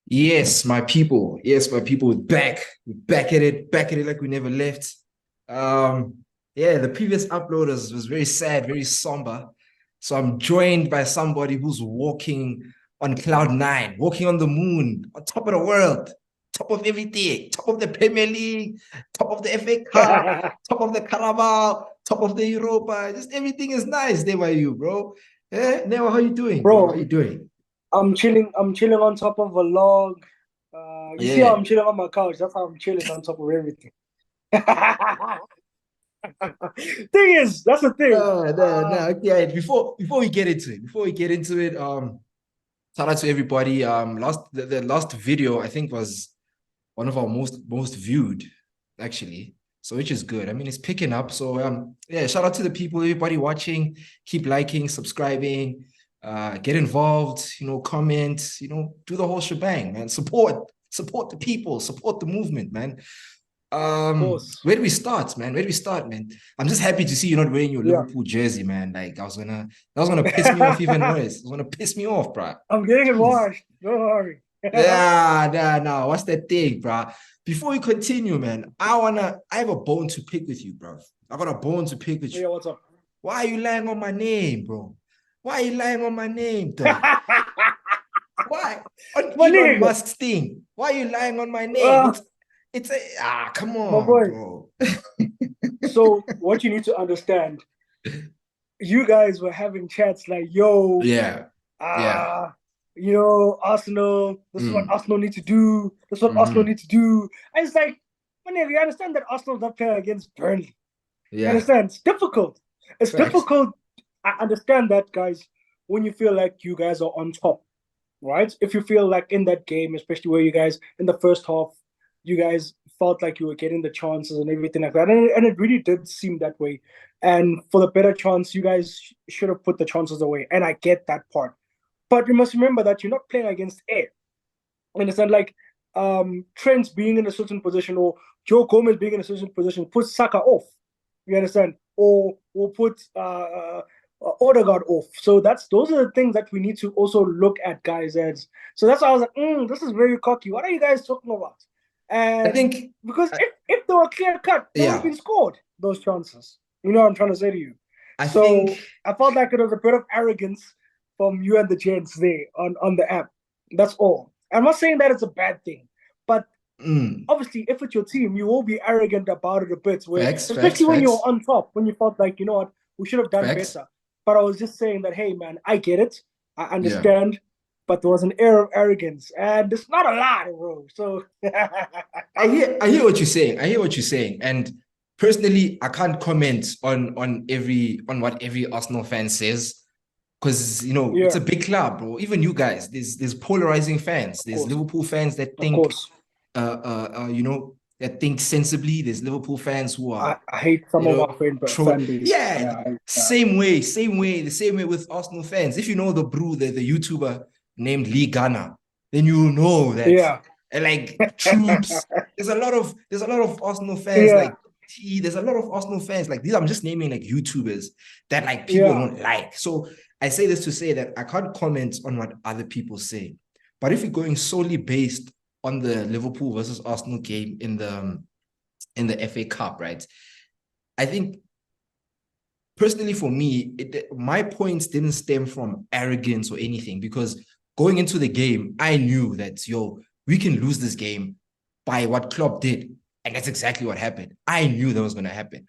Yes, my people. Yes, my people. We're back. We're back at it like we never left. Um, yeah, the previous upload was very sad, very somber. So I'm joined by somebody who's walking on cloud nine, walking on the moon, on top of the world, top of everything, top of the Premier League, top of the FA Cup, top of the Carabao, top of the Europa. Just everything is nice there by you, bro. Now how you doing, bro? How you Bro, doing? I'm chilling. I'm chilling on top of a log. You see how Yeah. I'm chilling on my couch? That's how I'm chilling on top of everything. Thing is, that's the thing. No. Okay. Before we get into it, shout out to everybody. The last video I think was one of our most viewed, actually. So which is good. I mean, it's picking up. So yeah, shout out to the people, everybody watching. Keep liking, subscribing, get involved. Comment. Do the whole shebang, man. Support the people, support the movement, man. Of course. Where do we start, man? Where do we start, man? I'm just happy to see you're not wearing your Yeah. Liverpool jersey, man. Like that was gonna piss me off even worse. It was gonna piss me off, bro. I'm getting it Jeez. washed. Don't worry. Yeah, nah. What's that thing, bro? Before we continue, man, I have a bone to pick with you, bro. I got a bone to pick with you. Yeah, what's up? Why are you lying on my name, bro? Why are you lying on my name, dog? Why? On My Elon nigga. Musk's thing. Why are you lying on my name? It's come My on, boy. bro. So what you need to understand, you guys were having chats like, yo, Yeah, yeah. uh, Arsenal, this is what Mm. Arsenal need to do. This is what Arsenal Hmm. need to do. And it's like, man, you understand that Arsenal's not playing against Burnley. You Yeah. understand? It's difficult. It's Facts. difficult. I understand that, guys, when you feel like you guys are on top, right? If you feel like in that game, especially where you guys, in the first half, you guys felt like you were getting the chances and everything like that. And it really did seem that way. And for the better chance, you guys should have put the chances away. And I get that part. But you must remember that you're not playing against air. Understand? Like Trent being in a certain position or Joe Gomez being in a certain position puts Saka off. You understand? Or put Odegaard off. So those are the things that we need to also look at, guys. As so that's why I was like, this is very cocky. What are you guys talking about? I And think, because uh, if they were clear cut, they would have yeah, been scored those chances. You know what I'm trying to say to you. I think, So I felt like it was a bit of arrogance from you and the gents there on the app. That's all. I'm not saying that it's a bad thing, but mm, obviously, if it's your team, you will be arrogant about it a bit. Where, facts, especially when you're facts, on top, when you felt like, you know what, we should have done facts. better. But I was just saying that, hey, man, I get it, I Yeah. understand, but there was an air of arrogance, and it's not a lot, bro. So, I hear what you're saying. I hear what you're saying. And personally, I can't comment on what every Arsenal fan says. Because it's yeah, a big club, bro. Even you guys, there's polarizing fans. of There's course, Liverpool fans that of think course. that think sensibly. There's Liverpool fans who are, I hate some of our troll. fan base. Yeah, Yeah, the same way with Arsenal fans. If you know the YouTuber named Lee Ghana, then you know that yeah, like troops. There's a lot of Arsenal fans yeah, like there's a lot of Arsenal fans like these. I'm just naming like YouTubers that like people yeah, don't like. So I say this to say that I can't comment on what other people say. But if you're going solely based on the Liverpool versus Arsenal game in the FA Cup, right? I think personally for me, my points didn't stem from arrogance or anything because going into the game, I knew that we can lose this game by what Klopp did, and that's exactly what happened. I knew that was going to happen,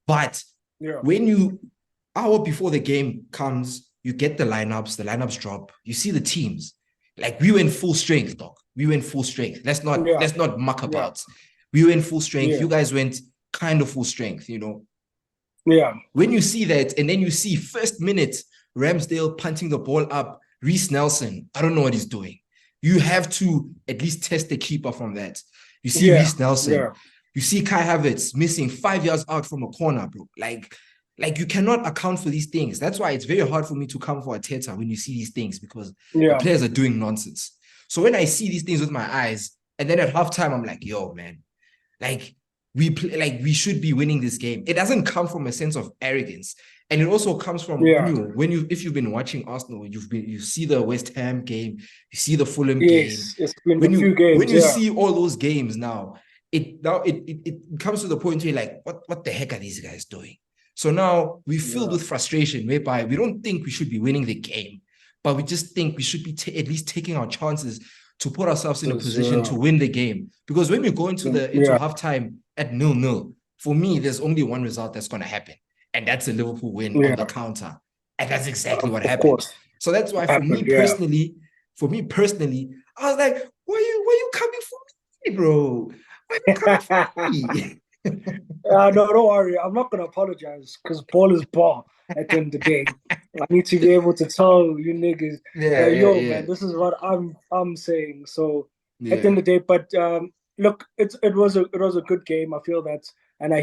but yeah, when you hour before the game comes, you get the lineups drop, you see the teams. Like we went full strength, dog. We went full strength. Let's not yeah, let's not muck yeah, about. We went full strength. yeah, You guys went kind of full strength, yeah, When you see that, and then you see first minute Ramsdale punting the ball up, Reece Nelson, I don't know what he's doing. You have to at least test the keeper from that. You see yeah, Reece Nelson, yeah, you see Kai Havertz missing 5 yards out from a corner, bro. Like you cannot account for these things. That's why it's very hard for me to come for Arteta when you see these things because the yeah, players are doing nonsense. So when I see these things with my eyes, and then at halftime, I'm like, yo, man, like we should be winning this game. It doesn't come from a sense of arrogance. And it also comes from if you've been watching Arsenal, you see the West Ham game, you see the Fulham game. It's been a few games. When you see all those games now, it comes to the point where you're like, what the heck are these guys doing? So now we're filled with frustration, whereby we don't think we should be winning the game, but we just think we should be at least taking our chances to put ourselves in a position to win the game. Because when we go into halftime at 0-0, for me, there's only one result that's going to happen, and that's a Liverpool win on the counter. And that's exactly what happened. So that's why for me personally, I was like, why you coming for me, bro? Why you coming for me? No, don't worry. I'm not going to apologize because ball is ball at the end of the day. I need to be able to tell you niggas, man, this is what I'm saying. So at the end of the day, but look, it was a good game. I feel that, and I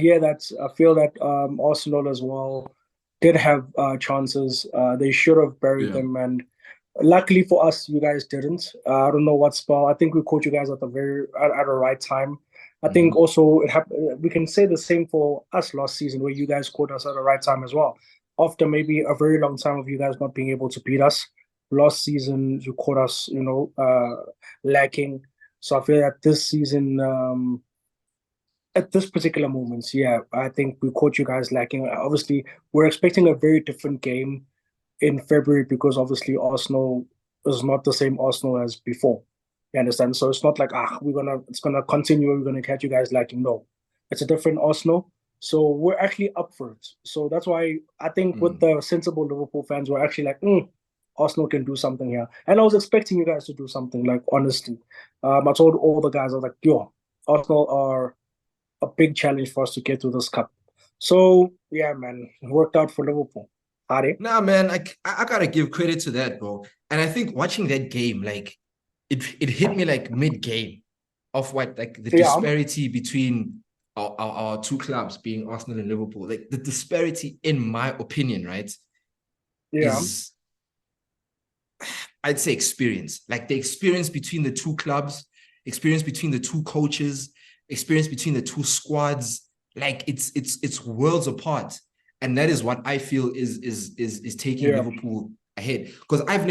feel that Arsenal as well did have chances. They should have buried them, and luckily for us, you guys didn't. I don't know what spell. I think we caught you guys at the right time. I think also it happened. We can say the same for us last season, where you guys caught us at the right time as well. After maybe a very long time of you guys not being able to beat us, last season you caught us, lacking. So I feel that this season, at this particular moment, I think we caught you guys lacking. Obviously, we're expecting a very different game in February because obviously Arsenal is not the same Arsenal as before. You understand? So it's not like it's gonna continue. We're gonna catch you guys lacking. No, it's a different Arsenal. So we're actually up for it. So that's why I think with the sensible Liverpool fans, we're actually like, Arsenal can do something here. And I was expecting you guys to do something, like, honestly. I told all the guys, I was like, Arsenal are a big challenge for us to get through this cup. So, yeah, man, it worked out for Liverpool. Nah, man, I got to give credit to that, bro. And I think watching that game, like, it hit me like mid-game of what, like, the disparity between our two clubs being Arsenal and Liverpool. Like, the disparity, in my opinion, right, is, I'd say, experience. Like, the experience between the two clubs, experience between the two coaches, experience between the two squads, like, it's worlds apart. And that is what I feel is taking Liverpool ahead. Because I've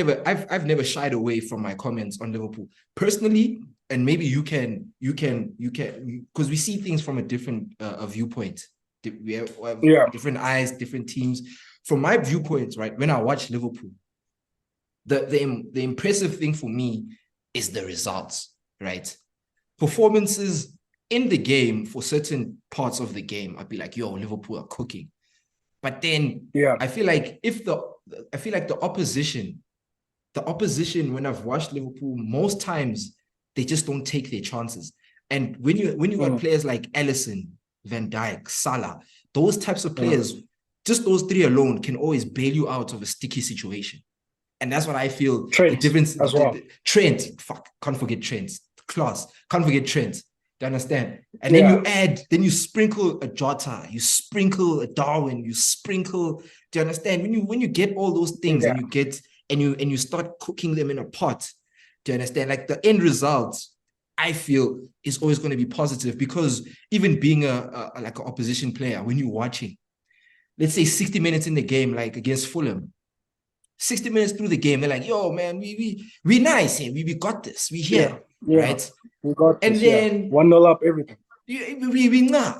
never shied away from my comments on Liverpool personally, and maybe you can because we see things from a different viewpoint. We have different eyes, different teams. From my viewpoint, right, when I watch Liverpool, the impressive thing for me is the results, right? Performances in the game, for certain parts of the game, I'd be like, Liverpool are cooking. But then I feel like the opposition, when I've watched Liverpool, most times they just don't take their chances. And when you got players like Alisson, Van Dijk, Salah, those types of players, just those three alone can always bail you out of a sticky situation. And that's what I feel the difference as well. Trent, can't forget Trent. Class, can't forget Trent. Do you understand? And then you sprinkle a Jota, you sprinkle a Darwin, you sprinkle. Do you understand? When you get all those things and you start cooking them in a pot, do you understand? Like, the end result, I feel, is always going to be positive, because even being like an opposition player, when you're watching, let's say 60 minutes in the game, like against Fulham, 60 minutes through the game, they're like, man, we nice here. We got this. We here. Right? We got this, and then 1-0 up, everything. We nah.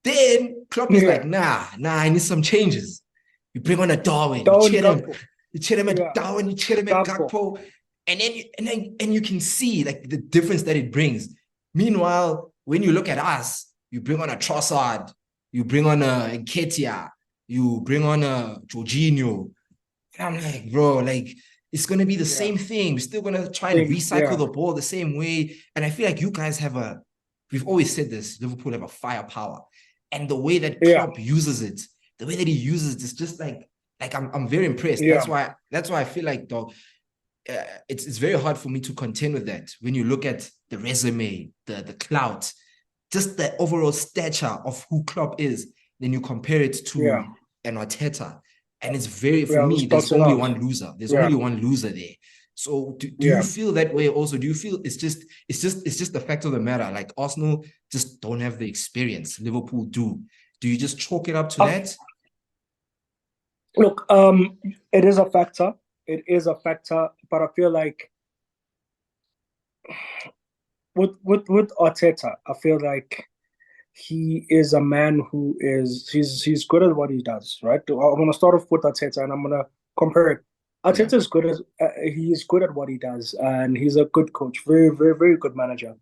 Then Klopp is like, nah, I need some changes. You bring on a Darwin, you cheat him at Darwin, you cheat him at Gakpo. And then you can see, like, the difference that it brings. Meanwhile, when you look at us, you bring on a Trossard, you bring on a Nketiah, you bring on a Jorginho. And I'm like, bro, like, it's going to be the same thing. We're still going to try and recycle the ball the same way. And I feel like you guys we've always said this, Liverpool have a firepower. And the way that Klopp uses it, the way that he uses it is just like I'm very impressed. That's why I feel like, though, it's very hard for me to contend with that. When you look at the resume, the clout, just the overall stature of who Klopp is, then you compare it to an Arteta. And it's for me, there's only one loser. There's only one loser there. So do you Yeah. feel that way also? Do you feel it's just the fact of the matter? Like Arsenal just don't have the experience. Liverpool do. Do you just chalk it up to that? Look, it is a factor. It is a factor, but I feel like with Arteta, I feel like he is a man who is he's good at what he does, right? I'm gonna start off with Arteta and I'm gonna compare it. Arteta is good at he is good at what he does, and he's a good coach, very very very good manager.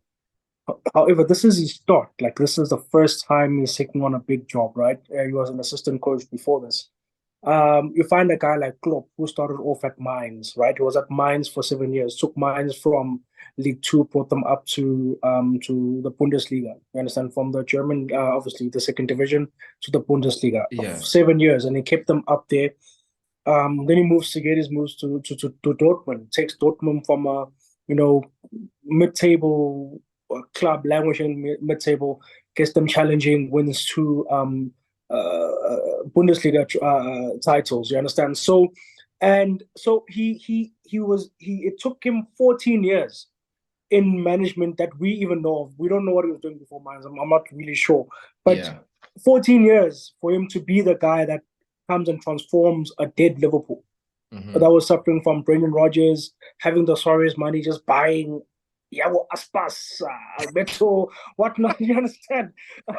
However, this is his start. Like this is the first time he's taking on a big job, right? He was an assistant coach before this. You find a guy like Klopp who started off at Mainz, right? He was at Mainz for 7 years, took Mainz from League Two, brought them up to the Bundesliga. You understand? From the German, obviously the second division to the Bundesliga. Yeah. 7 years, and he kept them up there. Then he moves to Dortmund, takes Dortmund from a mid-table club, languishing mid-table, gets them challenging, wins two Bundesliga titles. You understand? So, and so it took him 14 years in management that we even know of. We don't know what he was doing before Mainz. I'm not really sure, but 14 years for him to be the guy that comes and transforms a dead Liverpool that was suffering from Brendan Rodgers having the Suarez money, just buying Iago Aspas, Alberto, whatnot. You understand?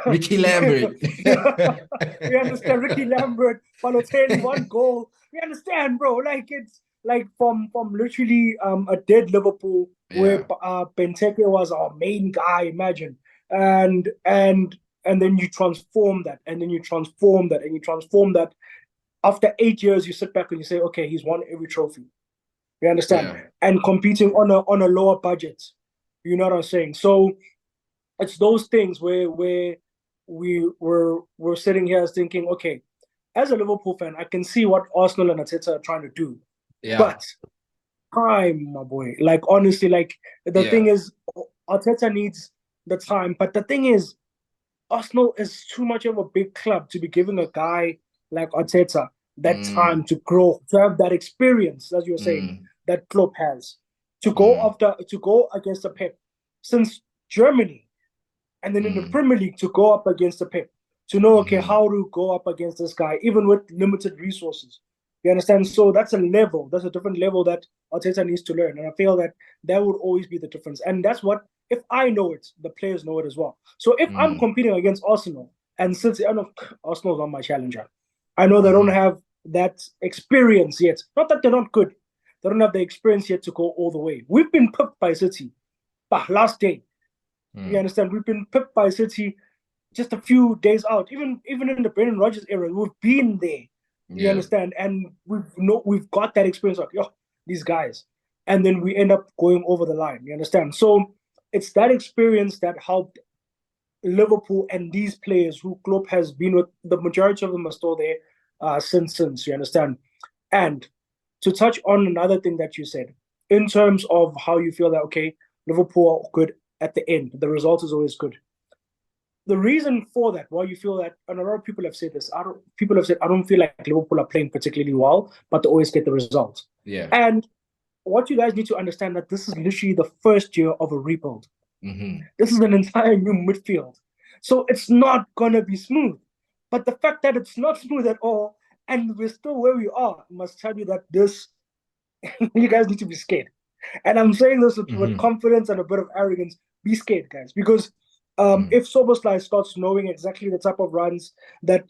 Ricky Lambert. You understand? Ricky Lambert, Balotelli, one goal. You understand, bro? Like it's like from literally a dead Liverpool where Benteke was our main guy. Imagine, and then you transform that, and then you transform that, and you transform that. After 8 years, you sit back and you say, okay, he's won every trophy. You understand? Yeah. And competing on a lower budget. You know what I'm saying? So it's those things where we're sitting here thinking, okay, as a Liverpool fan, I can see what Arsenal and Arteta are trying to do. Yeah. But time, my boy. Like honestly, like the thing is, Arteta needs the time. But the thing is, Arsenal is too much of a big club to be giving a guy like Arteta that time to grow, to have that experience, as you're saying, that Klopp has, to go against the Pep since Germany, and then in the Premier League to go up against the Pep, to know okay how to go up against this guy even with limited resources. You understand? So that's a different level that Arteta needs to learn, and I feel that would always be the difference. And that's what, if I know it, the players know it as well. So if I'm competing against Arsenal and City, I know Arsenal's not my challenger. I know they don't have that experience yet. Not that they're not good. They don't have the experience yet to go all the way. We've been pipped by City last day. You understand? We've been pipped by City just a few days out. Even in the Brendan Rodgers era, we've been there. You understand? And we've got that experience of these guys. And then we end up going over the line. You understand? So it's that experience that helped Liverpool and these players who Klopp has been with. The majority of them are still there since, you understand? And to touch on another thing that you said, in terms of how you feel that, okay, Liverpool are good at the end, the result is always good. The reason for that, why you feel that, and a lot of people have said this, I don't feel like Liverpool are playing particularly well, but they always get the result. Yeah. And what you guys need to understand that this is literally the first year of a rebuild. This is an entire new midfield. So it's not going to be smooth. But the fact that it's not smooth at all, and we're still where we are, must tell you that you guys need to be scared. And I'm saying this with confidence and a bit of arrogance. Be scared, guys. Because if Soboslai starts knowing exactly the type of runs that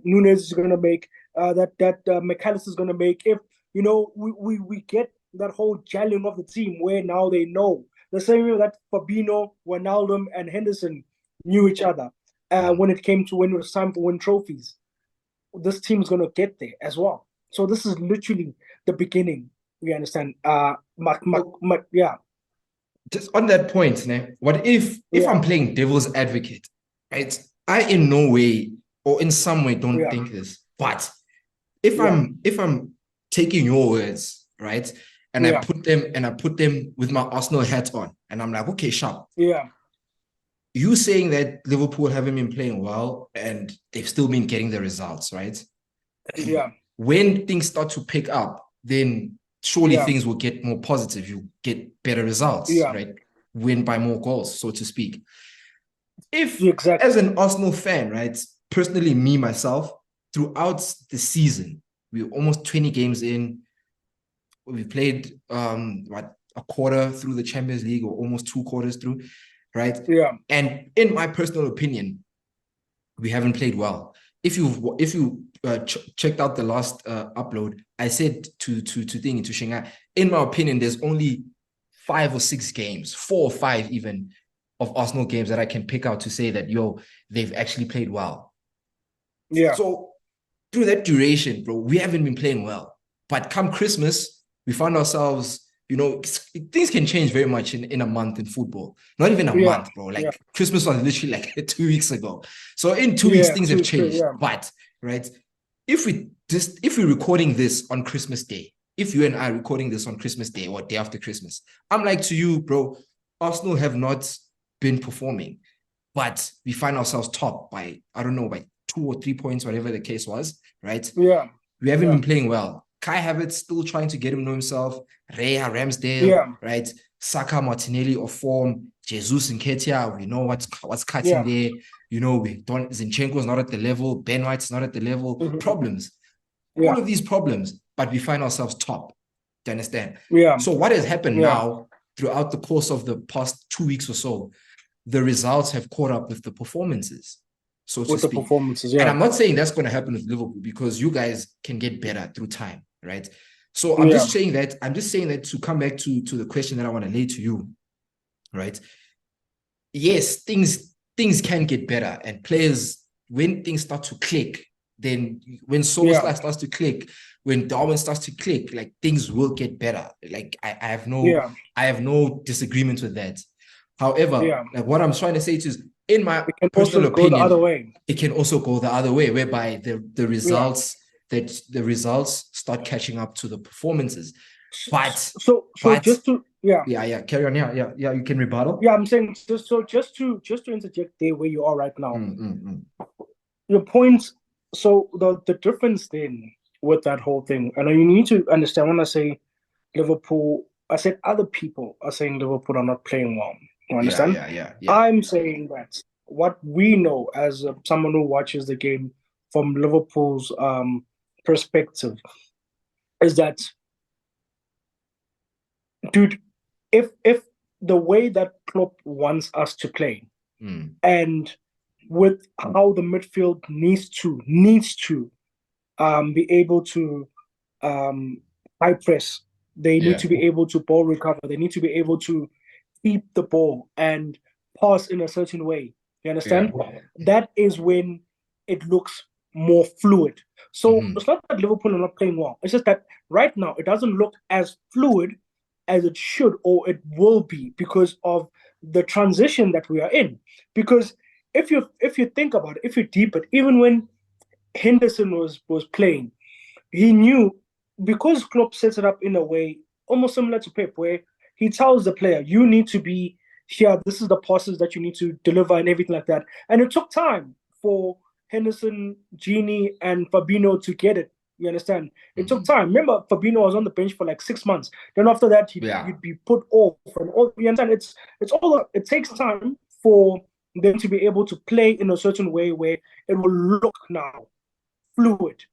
Nunes is going to make, that McAllister is going to make, if, we get that whole gelling of the team where now they know. The same way that Fabinho, Wijnaldum, and Henderson knew each other when it was time to win trophies. This team is going to get there as well. So this is literally the beginning. You understand? Just on that point, what if I'm playing devil's advocate, right? I in no way or in some way don't think this, but if I'm taking your words, right? And I put them with my Arsenal hat on. And I'm like, okay, sharp. Yeah. You saying that Liverpool haven't been playing well and they've still been getting the results, right? Yeah. When things start to pick up, then surely things will get more positive. You get better results, right? Win by more goals, so to speak. If, as an Arsenal fan, right, personally, me, myself, throughout the season, we're almost 20 games in. We played a quarter through the Champions League, or almost 2 quarters through, right? Yeah. And in my personal opinion, we haven't played well. If you checked out the last upload, I said to Shinga, in my opinion, there's only 5 or 6 games, 4 or 5 even, of Arsenal games that I can pick out to say that, they've actually played well. Yeah. So through that duration, bro, we haven't been playing well. But come Christmas, we found ourselves, things can change very much in a month in football. Not even a month, bro. Like Christmas was literally like 2 weeks ago. So in 2 weeks, things have changed. But, right, if we're recording this on Christmas Day, if you and I are recording this on Christmas Day or day after Christmas, I'm like to you, bro, Arsenal have not been performing, but we find ourselves top by, I don't know, by 2 or 3 points, whatever the case was, right? Yeah. We haven't been playing well. Kai Havertz still trying to get him to himself. Raya, Ramsdale, right? Saka, Martinelli of form. Jesus and Ketia, we know what's cutting there. We don't. Zinchenko's not at the level. Ben White's not at the level. Problems. All of these problems, but we find ourselves top. Do you understand? Yeah. So what has happened now throughout the course of the past 2 weeks or so? The results have caught up with the performances, so to speak. The performances, And I'm not saying that's going to happen with Liverpool, because you guys can get better through time, right? So I'm just saying that to come back to the question that I want to lay to you, right? Yes, things can get better, and players, when things start to click, then when Solskjaer starts to click, when Darwin starts to click, like, things will get better. Like, I have no disagreement with that. However, like, what I'm trying to say is, in my personal opinion, it can also go the other way, whereby the results start catching up to the performances. But just to carry on. Yeah, you can rebuttal. Yeah, I'm saying just to interject there where you are right now. Your point. So the difference then with that whole thing, and you need to understand, when I say Liverpool, I said other people are saying Liverpool are not playing well. You understand? Yeah. I'm saying that what we know as someone who watches the game from Liverpool's perspective is that, dude, if the way that Klopp wants us to play, and with how the midfield needs to be able to high press, they need to be able to ball recover, they need to be able to keep the ball and pass in a certain way. You understand? That is when it looks more fluid. So it's not that Liverpool are not playing well. It's just that right now it doesn't look as fluid as it should or it will be, because of the transition that we are in. Because if you think about it, if you deep it, even when Henderson was playing, he knew, because Klopp sets it up in a way almost similar to Pep, where he tells the player, you need to be here, this is the passes that you need to deliver and everything like that. And it took time for Henderson, Gini, and Fabinho to get it. You understand? It took time. Remember, Fabinho was on the bench for like 6 months. Then after that, he'd be put off. And all, you understand? It takes time for them to be able to play in a certain way where it will look now fluid.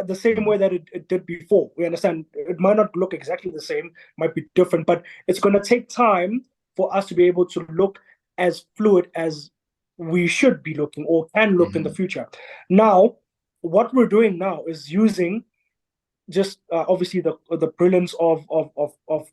The same way that it did before. We understand it might not look exactly the same, might be different, but it's going to take time for us to be able to look as fluid as we should be looking or can look in the future. Now, what we're doing now is using just obviously the brilliance of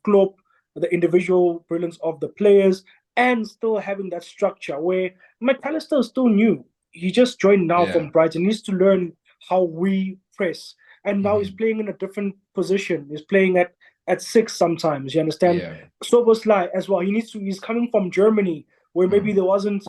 Klopp, the individual brilliance of the players, and still having that structure where McAllister is still new. He just joined now from Brighton. He needs to learn how we press, and now he's playing in a different position. He's playing at 6 sometimes. You understand? Soboslai as well. He's coming from Germany, where maybe there wasn't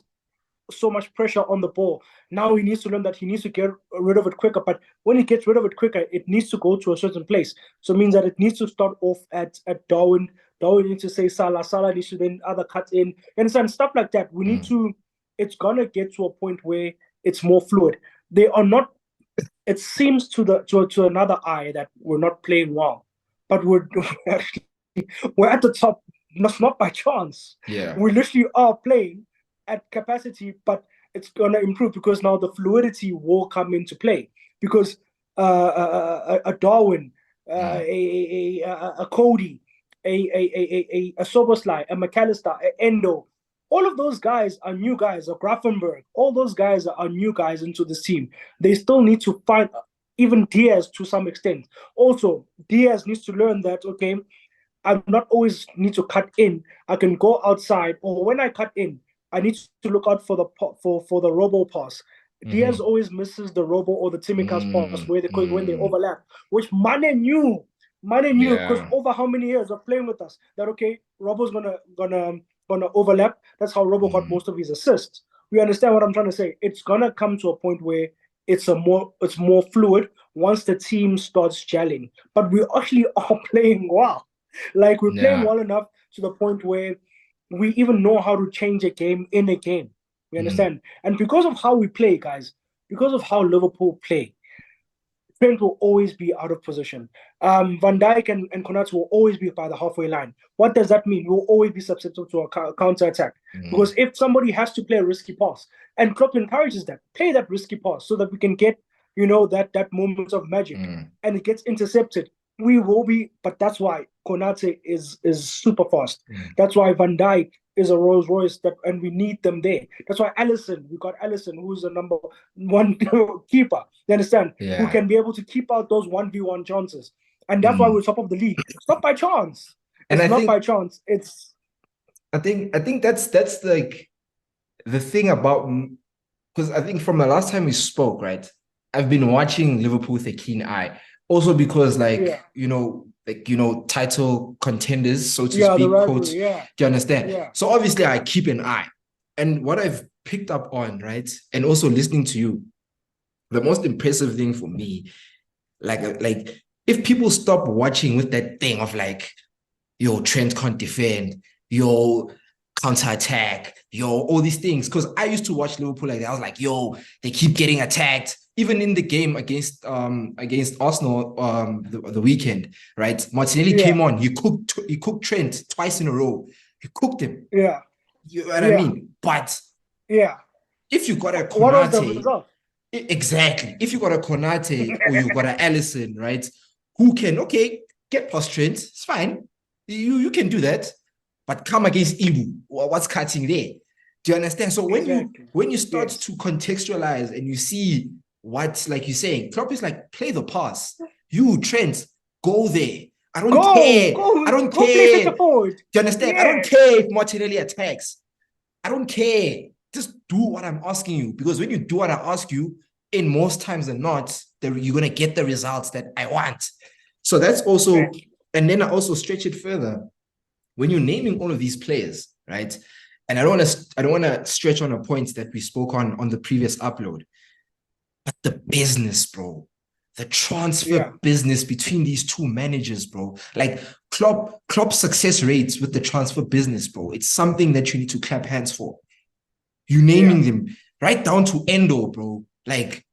so much pressure on the ball. Now he needs to learn that he needs to get rid of it quicker. But when he gets rid of it quicker, it needs to go to a certain place. So it means that it needs to start off at Darwin. Darwin needs to say Salah. Salah needs to then other cut in. You understand? Stuff like that. We need to. It's gonna get to a point where it's more fluid. They are not. It seems to another eye that we're not playing well. but actually we're at the top, not by chance. Yeah. We literally are playing at capacity, but it's gonna improve because now the fluidity will come into play. Because a Darwin, a Cody, a Soboslai, a McAllister, a Endo, all of those guys are new guys. A Grafenberg, all those guys are new guys into this team. They still need to find even Diaz to some extent. Also, Diaz needs to learn that okay, I not always need to cut in. I can go outside, or when I cut in, I need to look out for the for the robo pass. Diaz always misses the robo or the Timikas pass where they when they overlap, which Mane knew. Mane knew because Yeah. over how many years of playing with us that okay, Robo's gonna overlap. That's how Robo got most of his assists. We understand what I'm trying to say. It's gonna come to a point where it's more fluid once the team starts gelling. But we actually are playing well. Like we're playing Yeah. well enough to the point where we even know how to change a game in a game. We understand? And because of how we play, guys, because of how Liverpool play, Trent will always be out of position. Van Dijk and Konate will always be by the halfway line. What does that mean? We'll always be susceptible to a counter attack. Because if somebody has to play a risky pass, and Klopp encourages that, play that risky pass so that we can get, that moment of magic, and it gets intercepted. We will be, but that's why Konate is super fast. That's why Van Dijk is a Rolls Royce and we need them there. That's why we got Allison, who's the number one keeper. You understand? Yeah. Who can be able to keep out those 1v1 chances. And that's why we're top of the league. It's not by chance. By chance. I think that's like the thing about, because I think from the last time we spoke, right? I've been watching Liverpool with a keen eye. Also because title contenders, so to speak, quote. Do you understand? Yeah. So obviously I keep an eye. And what I've picked up on, right? And also listening to you, the most impressive thing for me, like if people stop watching with that thing of like, yo, Trent can't defend, yo, counter-attack, yo, all these things. Because I used to watch Liverpool like that. I was like, yo, they keep getting attacked. Even in the game against Arsenal the weekend, right? Martinelli came on. He cooked Trent twice in a row. He cooked him. Yeah. You know what I mean? But if you got a Konate, what was the result? Exactly. If you got a Konate or you got an Allison, right? Who can get past Trent, it's fine. You can do that. But come against Ibu, what's cutting there? Do you understand? So when you start to contextualize and you see what, like you're saying, Klopp is like, play the pass. You, Trent, go there. I don't care. I don't care. Do you understand? I don't care if Martinelli attacks. I don't care. Just do what I'm asking you. Because when you do what I ask you, in most times than not, you're going to get the results that I want. So that's also, and then I also stretch it further. When you're naming all of these players, right? And I don't want to stretch on a point that we spoke on the previous upload. But the business, bro, the transfer business between these two managers, bro. Like Klopp's success rates with the transfer business, bro. It's something that you need to clap hands for. You naming them right down to Endo, bro. Like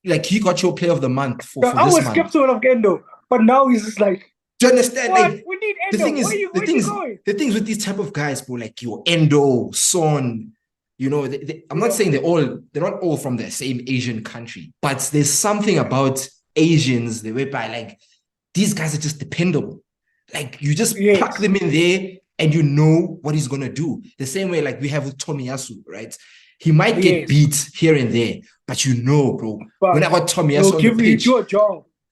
he got your player of the month for this month. I was skeptical of Endo, but now he's just like, do you understand? What? Like, we need Endo. The things with these type of guys, bro, like your Endo, Son, I'm not saying they're not all from the same Asian country, but there's something about Asians, the way by like these guys are just dependable. Like you just pluck them in there and you know what he's gonna do. The same way like we have with Tomiyasu, right? He might get beat here and there, but bro, when I got Tomiyasu on the pitch,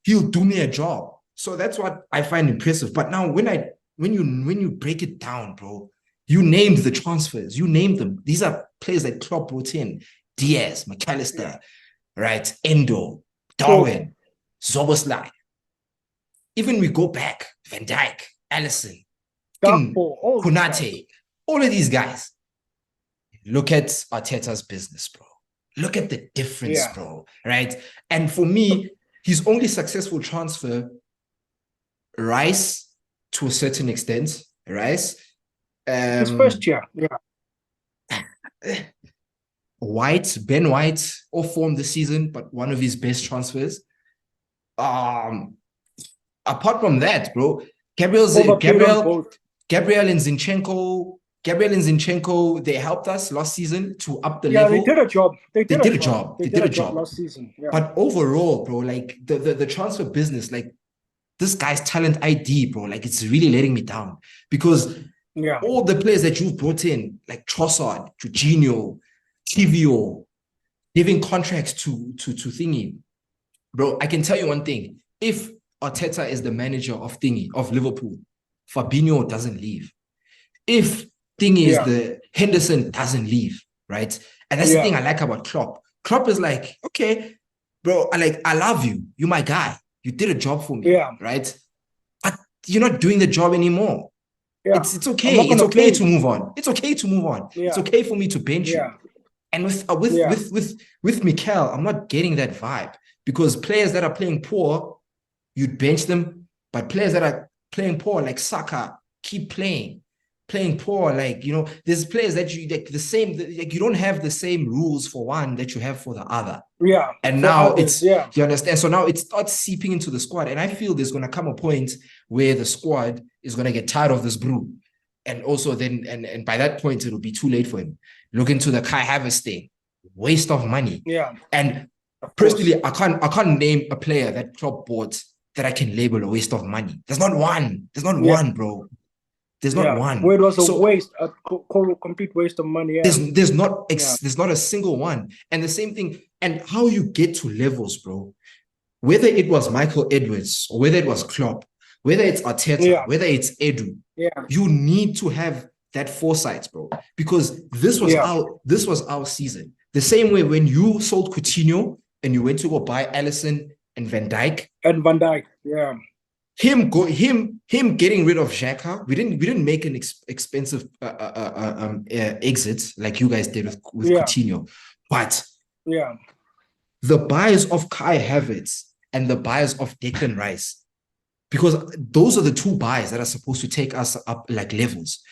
he'll do me a job. So that's what I find impressive. But now when you break it down, bro, you named the transfers. You named them. These are players that Klopp brought in. Diaz, McAllister, right? Endo, Darwin, Zoboslai. Even we go back, Van Dijk, Allison, Konate, all of these guys. Look at Arteta's business, bro. Look at the difference, bro, right? And for me, his only successful transfer, Rice, to a certain extent, Rice. His first year, Ben White, all formed this season, but one of his best transfers. apart from that, bro, Gabriel Overpaid on Gabriel both. Gabriel and Zinchenko, they helped us last season to up the Yeah, level. they did a job. They They did a did a job. job. They They did did a a job job. last season. Yeah. But overall, bro, like the transfer business, like this guy's talent ID, bro, like it's really letting me down because Yeah. all the players that you've brought in, like Trossard, Jorginho, Kivio, giving contracts to thingy, bro. I can tell you one thing: if Arteta is the manager of thingy of Liverpool, Fabinho doesn't leave. If thingy is the Henderson doesn't leave, right? And that's the thing I like about Klopp. Klopp is like, okay, bro, I love you. You're my guy. You did a job for me, right? But you're not doing the job anymore. Yeah. It's okay. It's okay to move on. It's okay to move on. Yeah. It's okay for me to bench you. And with Mikel, I'm not getting that vibe because players that are playing poor, you'd bench them, but players that are playing poor, like Saka, keep playing poor. Like, you know, there's players that you like the same, like you don't have the same rules for one that you have for the other. Yeah. And now you understand. So now it starts seeping into the squad. And I feel there's going to come a point where the squad is going to get tired of this brew. And also then, and by that point, it'll be too late for him. Look into the Kai Havertz thing. Waste of money. Yeah. And personally, I can't name a player that Klopp bought that I can label a waste of money. There's not one. There's not one, bro. There's not one. Where it was a waste, a complete waste of money. Yeah. There's not a single one. And the same thing, and how you get to levels, bro. Whether it was Michael Edwards or whether it was Klopp, whether it's Arteta, whether it's Edu, you need to have that foresight, bro. Because this was our season. The same way when you sold Coutinho and you went to go buy Alisson and Van Dijk. Yeah. Him getting rid of Xhaka. We didn't make an expensive exit like you guys did with Coutinho, but the buys of Kai Havertz and the buys of Declan Rice, because those are the two buys that are supposed to take us up like levels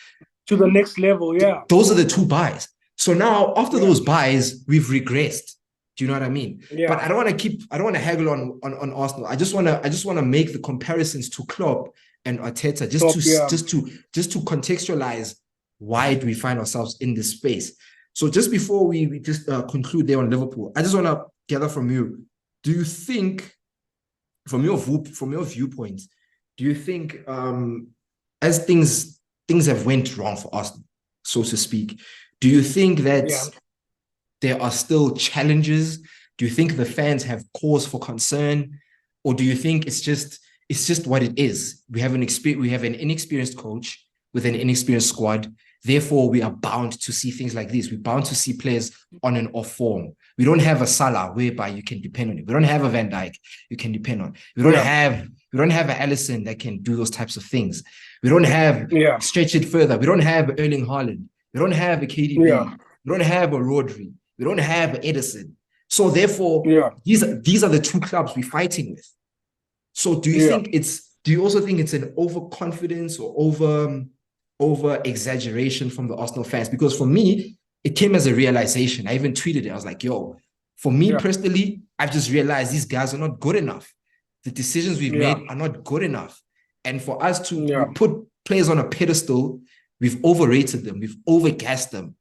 to the next level. Yeah, those are the two buys. So now after those buys, we've regressed. Do you know what I mean? Yeah. But I don't want to haggle on Arsenal. I just want to make the comparisons to Klopp and Arteta just to contextualize why do we find ourselves in this space. So just before we just conclude there on Liverpool, I just want to gather from you. Do you think, from your viewpoint, do you think as things have went wrong for Arsenal, so to speak, do you think that there are still challenges? Do you think the fans have cause for concern, or do you think it's just what it is? We have an inexperienced coach with an inexperienced squad. Therefore, we are bound to see things like this. We're bound to see players on and off form. We don't have a Salah whereby you can depend on it. We don't have a Van Dijk you can depend on. We don't have an Alisson that can do those types of things. We don't have stretch it further. We don't have Erling Haaland. We don't have a KDB. We don't have a Rodri. We don't have Edison. So therefore, these are the two clubs we're fighting with. So do you think do you also think it's an overconfidence or over exaggeration from the Arsenal fans? Because for me, it came as a realization. I even tweeted it. I was like, yo, for me personally, I've just realized these guys are not good enough. The decisions we've made are not good enough. And for us to put players on a pedestal, we've overrated them. We've overgassed them.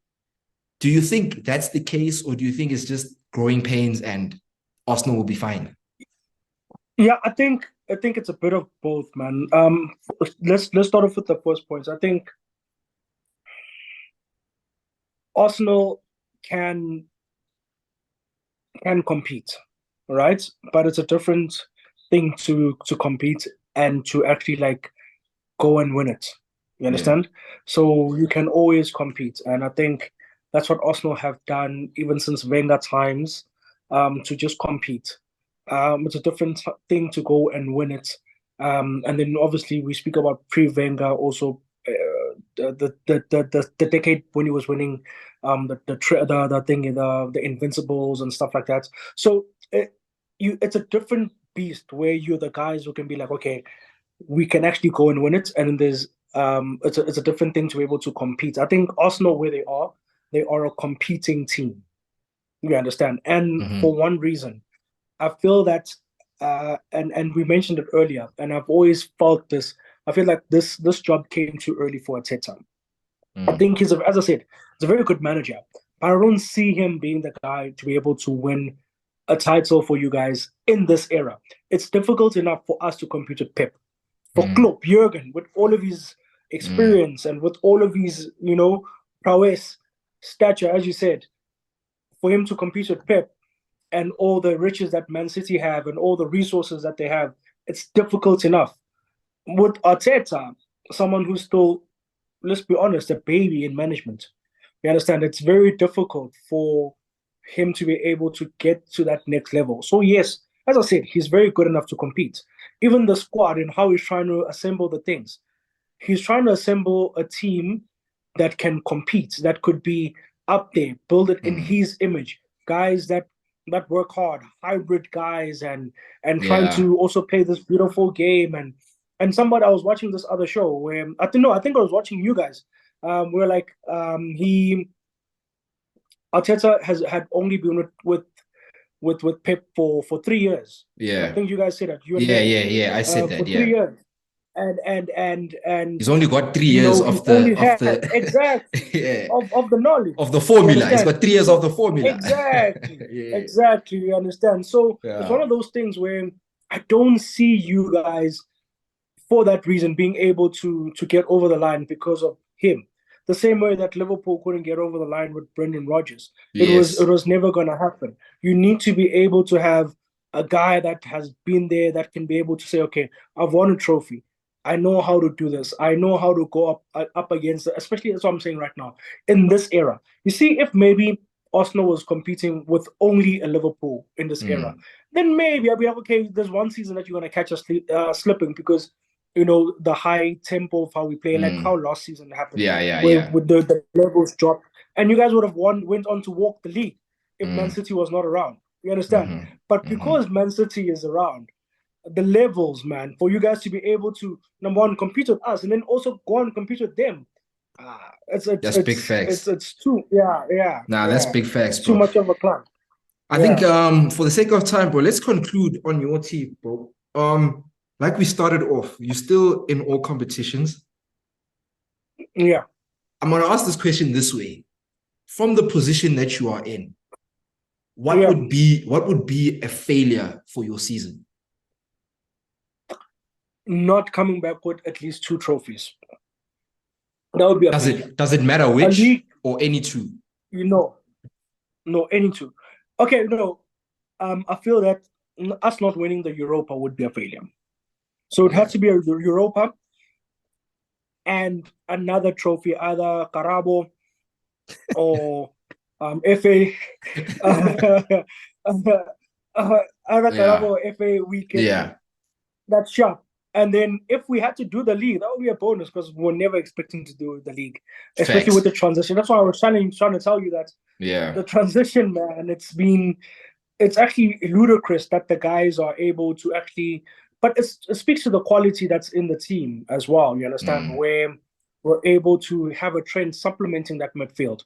Do you think that's the case, or do you think it's just growing pains and Arsenal will be fine? Yeah, I think it's a bit of both, man. Let's start off with the first points. I think Arsenal can compete, right? But it's a different thing to compete and to actually like go and win it. You understand? So you can always compete, and I think that's what Arsenal have done even since Wenger times, to just compete. It's a different thing to go and win it. And then obviously we speak about pre-Wenger also, the decade when he was winning the Invincibles and stuff like that. So it's a different beast where you're the guys who can be like, okay, we can actually go and win it, and then there's it's a different thing to be able to compete. I think Arsenal, where they are a competing team. You understand? And for one reason, I feel that and we mentioned it earlier, and I've always felt this. I feel like this job came too early for Arteta. I think as I said, he's a very good manager, but I don't see him being the guy to be able to win a title for you guys in this era. It's difficult enough for us to compete with Pep. For Klopp, Jurgen, with all of his experience and with all of his, prowess, stature, as you said, for him to compete with Pep and all the riches that Man City have and all the resources that they have, it's difficult enough. With Arteta, someone who's still, let's be honest, a baby in management, you understand, it's very difficult for him to be able to get to that next level. So yes, as I said, he's very good enough to compete. Even the squad and how he's trying to assemble the things, he's trying to assemble a team that can compete, that could be up there, build it in his image. Guys that work hard, hybrid guys, and trying to also play this beautiful game. And somebody, I was watching this other show where I think I was watching you guys. Where like Arteta had only been with Pep for 3 years. Yeah, I think you guys said that. Yeah. I said that. For 3 years. And he's only got 3 years of the exactly of the knowledge of the formula. He's got 3 years of the formula. Exactly. Exactly. You understand? So it's one of those things where I don't see you guys, for that reason, being able to get over the line because of him. The same way that Liverpool couldn't get over the line with Brendan Rodgers. It was never going to happen. You need to be able to have a guy that has been there, that can be able to say, okay, I've won a trophy. I know how to do this. I know how to go up against it, especially that's what I'm saying right now, in this era. You see, if maybe Arsenal was competing with only a Liverpool in this era, then maybe I'd be like, okay, there's one season that you're going to catch us slipping because, the high tempo of how we play, like how last season happened. With the levels dropped. And you guys would have went on to walk the league if Man City was not around. You understand? But because Man City is around, the levels, man, for you guys to be able to, number one, compete with us and then also go and compete with them. That's big facts. It's too, yeah. That's big facts, it's bro. Too much of a climb. I think for the sake of time, bro, let's conclude on your team, bro. Like we started off, you're still in all competitions. Yeah. I'm gonna ask this question this way: from the position that you are in, what would be a failure for your season? Not coming back with at least 2 trophies. That would be a failure. Does it matter which or any 2? No, any 2. Okay, no. I feel that us not winning the Europa would be a failure. So it has to be a Europa and another trophy, either Carabo or FA. Either Carabo or FA weekend. Yeah. That's sharp. And then if we had to do the league, that would be a bonus because we're never expecting to do the league, especially with the transition. That's why I was trying to tell you that the transition, man, it's actually ludicrous that the guys are able to actually, but it speaks to the quality that's in the team as well. You understand, where we're able to have a trend supplementing that midfield.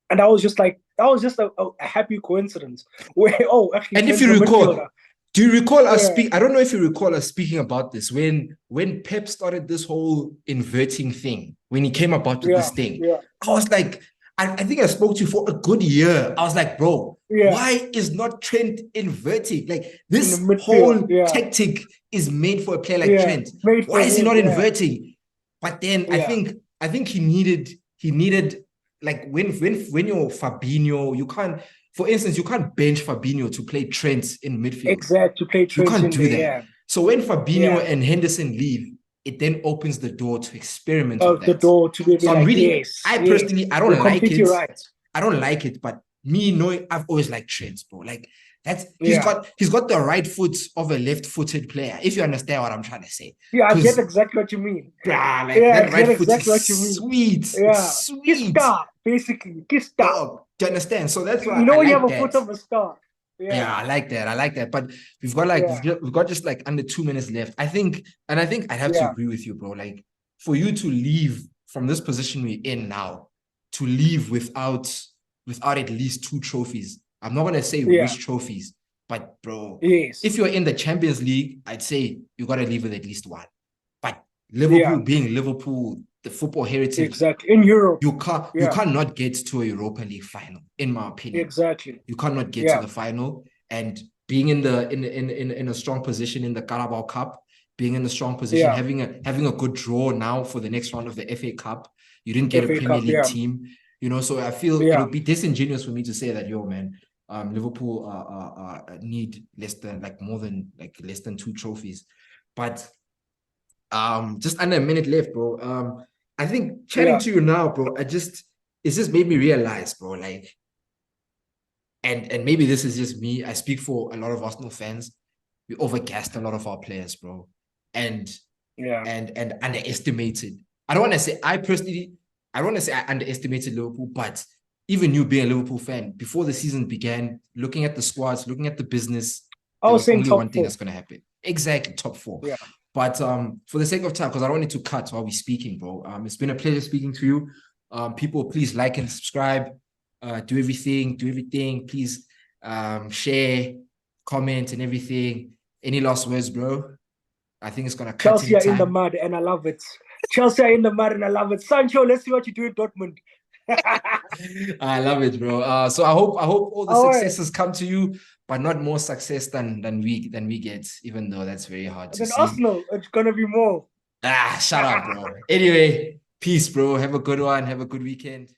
And that was just a happy coincidence where, actually, and if you recall, do you recall us speak? I don't know if you recall us speaking about this when Pep started this whole inverting thing, when he came about with this thing. I was like, I think I spoke to you for a good year. I was like, bro, why is not Trent inverting? Like, this whole tactic is made for a player like Trent. Why is he not inverting? But then I think he needed like when you're Fabinho, you can't. For instance, you can't bench Fabinho to play Trent in midfield. Exactly, to play Trent. You can't do that. Yeah. So when Fabinho and Henderson leave, it then opens the door to experiment with that. The door to be so like, I personally, I don't like it. Right. I don't like it, but me knowing, I've always liked Trent, bro. Like, he's got the right foot of a left-footed player, if you understand what I'm trying to say. Yeah, I get exactly what you mean. That right foot is sweet. Yeah. It's sweet. Kickstart, basically. Kickstart. Do you understand? So that's why when like you have a foot of a star. Yeah, I like that. But we've got just like under 2 minutes left. I think I'd have to agree with you, bro. Like, for you to leave from this position we're in now, to leave without at least 2 trophies. I'm not gonna say which trophies, But bro, Yes. if you're in the Champions League, I'd say you got to leave with at least one. But Liverpool Yeah. being Liverpool, the football heritage, Exactly. In Europe. you Yeah. cannot get to a Europa League final, in my opinion. Exactly. You cannot get to Yeah. the final, and being in a strong position in the Carabao Cup, being in a strong position, Yeah. having a good draw now for the next round of the FA Cup. You didn't get a FA Premier Cup, League yeah. team, you know. So I feel Yeah. it'll be disingenuous for me to say that, yo, man, Liverpool need less than 2 trophies, but just under a minute left, bro. I think chatting Yeah. to you now, bro, it's just made me realize, bro, like, and maybe this is just me. I speak for a lot of Arsenal fans. We overgassed a lot of our players, bro, and Yeah. and underestimated. I don't want to say I don't want to say I underestimated Liverpool, but even you being a Liverpool fan, before the season began, looking at the squads, looking at the business, I there was was saying only top one thing four. that's going to happen. Exactly, top 4. Yeah. But for the sake of time, because I don't want it to cut while we're speaking, bro. It's been a pleasure speaking to you. People, please like and subscribe. Do everything. Please share, comment, and everything. Any last words, bro? I think it's gonna cut Chelsea are in the anytime. mud and I love it. Chelsea are in the mud and I love it. Sancho, let's see what you do in Dortmund. I love it, bro. So I hope all the All right. successes come to you, but not more success than we get, even though that's very hard And to then see. Arsenal, it's gonna be more. Shut up, bro. Anyway, peace, bro. Have a good one. Have a good weekend.